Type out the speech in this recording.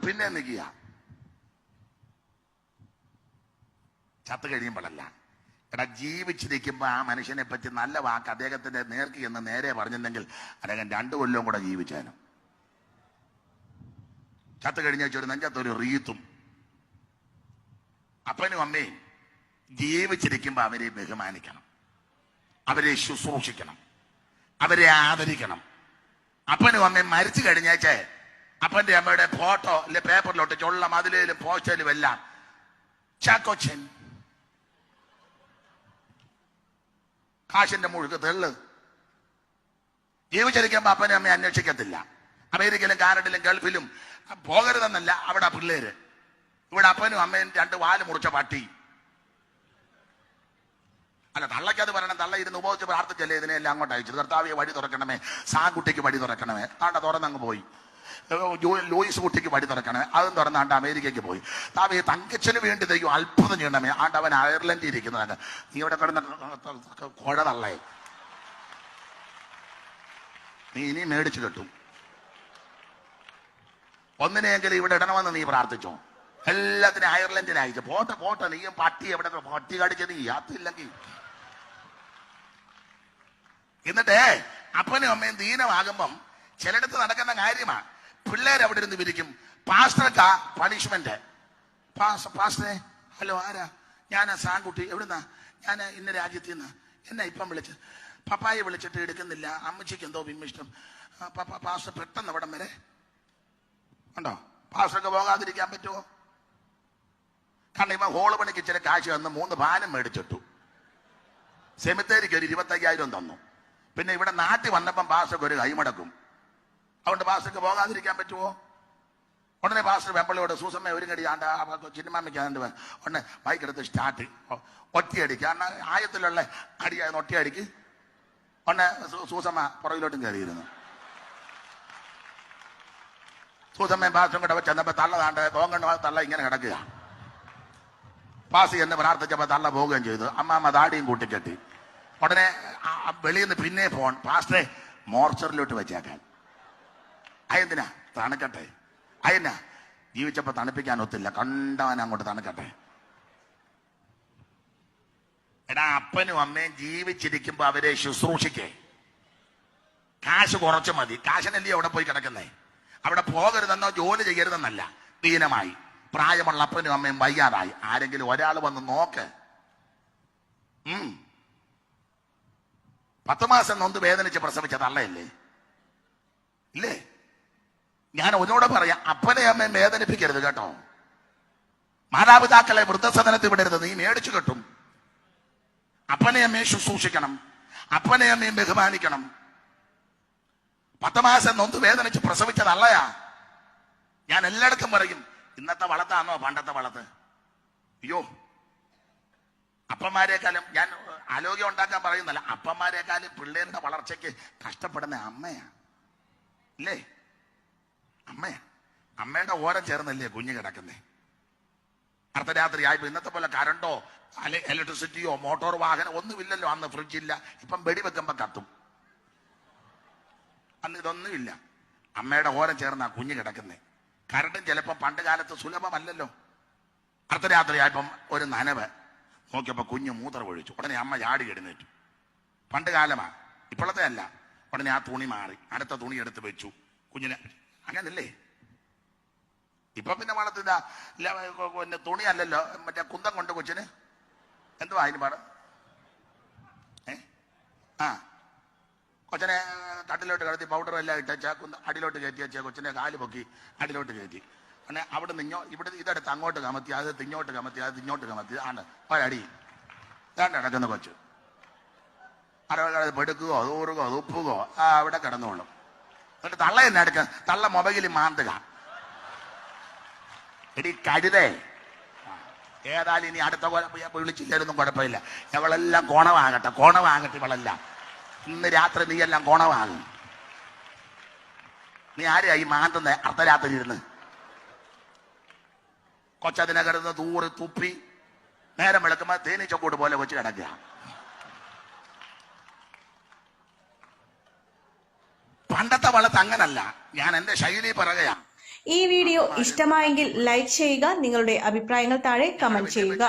പിന്നെ നിൽക്കുക. ചത്ത് കഴിയുമ്പോഴല്ല. എടാ, ജീവിച്ചിരിക്കുമ്പോ ആ മനുഷ്യനെ പറ്റി നല്ല വാക്ക് അദ്ദേഹത്തിന്റെ നേർക്ക് എന്ന് നേരെ പറഞ്ഞിട്ടുണ്ടെങ്കിൽ അദ്ദേഹം 2 കൊല്ലവും കൂടെ ജീവിച്ചാനും. ചത്ത് കഴിഞ്ഞ ഒരു നെഞ്ചത്തൊരു റീത്തും. അപ്പനും അമ്മയും ജീവിച്ചിരിക്കുമ്പോ അവരെ ബഹുമാനിക്കണം, അവരെ ശുശ്രൂഷിക്കണം, അവരെ ആദരിക്കണം. അപ്പനും അമ്മയും മരിച്ചു കഴിഞ്ഞേച്ചേ അപ്പന്റെ അമ്മയുടെ ഫോട്ടോ അല്ലെ പേപ്പറിലോട്ട് ചൊള്ള മതിലേലും പോസ്റ്ററിലും എല്ലാം ചാക്കോച്ചൻ, കാശിന്റെ മുഴുക്ക് തെള്ള്. ജീവിച്ചിരിക്കുമ്പോ അപ്പനും അമ്മയെ അന്വേഷിക്കത്തില്ല. അമേരിക്കയിലും കാനഡയിലും ഗൾഫിലും പോകരുതെന്നല്ല, അവിടെ പിള്ളേര്. ഇവിടെ അപ്പനും അമ്മയും 2 വാല് മുറിച്ച പട്ടി. അല്ല, തള്ളയ്ക്കത് പറയണം. തള്ള ഇരുന്ന് ഉപയോഗിച്ച് പ്രാർത്ഥിച്ചല്ലേ ഇതിനെല്ലാം അങ്ങോട്ട് അയച്ചത്. കർത്താവെ വഴി തുറക്കണമേ, സാൻകുട്ടിക്ക് വഴി തുറക്കണമേ. ആണ്ട തുറന്നങ്ങ് പോയി. ലൂയിസ് കുട്ടിക്ക് വഴി തുറക്കണമേ, അതും തുറന്നാണ്ട് അമേരിക്കയ്ക്ക് പോയി. താവേ തങ്കച്ചന് വേണ്ടി ദൈവം അത്ഭുതം ചെയ്യണമേ. ആണ്ട് അവൻ അയർലൻഡിൽ ഇരിക്കുന്നതാണ്. നീ ഇവിടെ കിടന്ന കുഴ തള്ളേ, നീ ഇനി മേടിച്ചു കെട്ടും. ഒന്നിനെയെങ്കിലും ഇവിടെ ഇടണമെന്ന് നീ പ്രാർത്ഥിച്ചോ. എല്ലാത്തിനും അയർലൻഡിന് അയച്ചു. പോട്ടെ നീയും പട്ടി എവിടെ പട്ടി കടിച്ചത് നീ യാത്തില്ലെങ്കിൽ. എന്നിട്ടേ അപ്പനും അമ്മയും ദീനമാകുമ്പം ചിലയിടത്ത് നടക്കുന്ന കാര്യമാണ്. പിള്ളേർ അവിടെ ഇരുന്ന് വിരിക്കും. പാസ്റ്റർക്കാ പണിഷ്മെന്റ്. പാസ്റ്ററെ, ഹലോ, ആരാ? ഞാൻ സാൻകുട്ടി. എവിടുന്നാ? ഞാൻ ഇന്ന രാജ്യത്തിൽ നിന്ന്. എന്നെ ഇപ്പം വിളിച്ച് പപ്പായെ വിളിച്ചിട്ട് എടുക്കുന്നില്ല, അമ്മച്ചിക്ക് എന്തോ വിമ്മിഷ്ടം. പാസ്റ്റർ പെട്ടെന്ന് അവിടം വരെ ഉണ്ടോ? പാസ്റ്റർക്ക് പോകാതിരിക്കാൻ പറ്റുമോ? കാരണം ഇവ ഹോള് പണിക്ക് ചില കാശ് തന്ന് 3 ഭാനം മേടിച്ചിട്ടു. സെമിത്തേരിക്ക് ഒരു 25,000 തന്നു. പിന്നെ ഇവിടെ നാട്ടിൽ വന്നപ്പം പാസ്റ്റർക്ക് ഒരു കൈമടക്കും. അതുകൊണ്ട് പാസ്റ്റർക്ക് പോകാതിരിക്കാൻ പറ്റുമോ? ഉടനെ പാസ്റ്റർ വെമ്പളിയോട് സൂസമ്മ ഒരു കടി ആണ്ട് ചിന്നമ്മയ്ക്ക് ആണ്ട് ഉടനെ ബൈക്കെടുത്ത് സ്റ്റാർട്ട് ഒറ്റയടിക്ക്. കാരണം ആയത്തിലുള്ള അടിയായിരുന്നു ഒറ്റയടിക്ക്. ഉടനെ സൂസമ്മ പുറകിലോട്ടും കയറിയിരുന്നു. സൂസമ്മയും പാസ്റ്ററും കൂടെ ചെന്നപ്പോ തള്ളതാണ്ട് തോങ്ങണ്ട തള്ള ഇങ്ങനെ കിടക്കുക. പാസ് എന്ന് പ്രാർത്ഥിച്ചപ്പോ തള്ള പോവുകയും ചെയ്തു. അമ്മാമ്മ താടിയും കൂട്ടിക്കെട്ടി. ഉടനെ വെളിയിൽ നിന്ന് പിന്നെ ഫോൺ, പാസ്റ്ററെ മോർച്ചറിലോട്ട് വെച്ചേക്കാൻ. അതെന്തിനാ? തണുക്കട്ടെ. അതെന്നാ? ജീവിച്ചപ്പോ തണുപ്പിക്കാൻ ഒത്തില്ല, കണ്ടവൻ അങ്ങോട്ട് തണുക്കട്ടെ. എടാ, അപ്പനും അമ്മയും ജീവിച്ചിരിക്കുമ്പോ അവരെ ശുശ്രൂഷിക്കേ. കാശ് കുറച്ച് മതി. കാശിനല്ലേ അവിടെ പോയി കിടക്കുന്നേ. അവിടെ പോകരുതെന്നോ ജോലി ചെയ്യരുതെന്നല്ല. ദീനമായി പ്രായമുള്ള അപ്പനും അമ്മയും വയ്യാതായി ആരെങ്കിലും ഒരാൾ വന്ന് നോക്ക്. 10 മാസം നൊന്ത് വേദനിച്ച് പ്രസവിച്ച തള്ളയല്ലേ? ഇല്ലേ? ഞാൻ ഒന്നുകൂടെ പറയാം, അപ്പനെ അമ്മയും വേദനിപ്പിക്കരുത് കേട്ടോ. മാതാപിതാക്കളെ വൃദ്ധസദനത്തിൽ വിടരുത്. നീ മേടിച്ചു കെട്ടും. അപ്പനെ അമ്മയെ ശുശ്രൂഷിക്കണം, അപ്പനെ അമ്മയും ബഹുമാനിക്കണം. 10 മാസം നൊന്ത് വേദനിച്ച് പ്രസവിച്ച തള്ളയാ. ഞാൻ എല്ലായിടത്തും പറയും, ഇന്നത്തെ വളത്താണോ പണ്ടത്തെ വളത്ത്? അയ്യോ, അപ്പന്മാരെക്കാളും ഞാൻ ആരോഗ്യം ഉണ്ടാക്കാൻ പറയുന്നല്ല, അപ്പന്മാരെക്കാളും പിള്ളേരുടെ വളർച്ചയ്ക്ക് കഷ്ടപ്പെടുന്ന അമ്മയാ. ഇല്ലേ? അമ്മയാ. അമ്മയുടെ ഓരം ചേർന്നല്ലേ കുഞ്ഞ് കിടക്കുന്നേ. അർദ്ധരാത്രി ആയപ്പോ ഇന്നത്തെ പോലെ കറണ്ടോ ഇലക്ട്രിസിറ്റിയോ മോട്ടോർ വാഹനം ഒന്നുമില്ലല്ലോ. അന്ന് ഫ്രിഡ്ജില്ല. ഇപ്പം വെടിവെക്കുമ്പോ കത്തും. അന്ന് ഇതൊന്നുമില്ല. അമ്മയുടെ ഓരം ചേർന്നാ കുഞ്ഞ് കിടക്കുന്നേ. കരണ്ടും ചിലപ്പോൾ പണ്ട് കാലത്ത് സുലഭമല്ലല്ലോ. അർദ്ധരാത്രി ആയപ്പം ഒരു നനവ് നോക്കിയപ്പോ കുഞ്ഞ് മൂത്രം ഒഴിച്ചു. ഉടനെ അമ്മ ചാടി എഴുന്നേറ്റു. പണ്ട് കാലമാ, ഇപ്പോഴത്തെ അല്ല. ഉടനെ ആ തുണി മാറി അടുത്ത തുണി എടുത്ത് വെച്ചു കുഞ്ഞിനെ. അങ്ങനല്ലേ? ഇപ്പൊ പിന്നെ വളർത്തില്ല. തുണി അല്ലല്ലോ, മറ്റേ കുന്തം കൊണ്ട് കൊച്ചിന് എന്തുവാ അതിന് പാട്? കൊച്ചനെ തട്ടിലോട്ട് കിടത്തി പൗഡറും എല്ലാം ഇട്ടേച്ചാ അടിയിലോട്ട് കയറ്റി വെച്ചാൽ കൊച്ചിനെ കാല് പൊക്കി അടിയിലോട്ട് കയറ്റി. അങ്ങനെ അവിടെ നിന്നോ ഇവിടെ ഇതെടുത്ത് അങ്ങോട്ട് കമത്തി, അത് തിങ്ങോട്ട് കമത്തി, അത് തിങ്ങോട്ട് കമത്തി. ആണ് ഒരടി ഇതാണ്ട് കിടക്കുന്ന കൊച്ച്. പെടുക്കുകയോ തൂറുകയോ തുപ്പുകയോ അവിടെ കിടന്നോളും. എന്നിട്ട് തള്ള തന്നെ എടുക്ക. തള്ള മൊബൈലിൽ മാന്തുക. എടി കരുതേ, ഏതായാലും ഇനി അടുത്ത പോലെ വിളിച്ചില്ലായിരുന്നു കുഴപ്പമില്ല. ഞങ്ങളെല്ലാം കോണവാകട്ടെ ഇവളെല്ലാം. ഇന്ന് രാത്രി നീ എല്ലാം കോണവാകും. നീ ആരെയായി മാന്തുന്ന അർദ്ധരാത്രി ഇരുന്ന്? കൊച്ചതിനകരുന്ന് തൂറി തുപ്പി നേരം വിളക്കുമ്പോ തേനീച്ചക്കൂട് പോലെ വെച്ച് കിടക്കുക. പണ്ടത്തെ വളത്ത് അങ്ങനല്ല. ഞാൻ എന്റെ ശൈലി പറയുകയാണ്. ഈ വീഡിയോ ഇഷ്ടമായെങ്കിൽ ലൈക്ക് ചെയ്യുക, നിങ്ങളുടെ അഭിപ്രായങ്ങൾ താഴെ കമന്റ് ചെയ്യുക.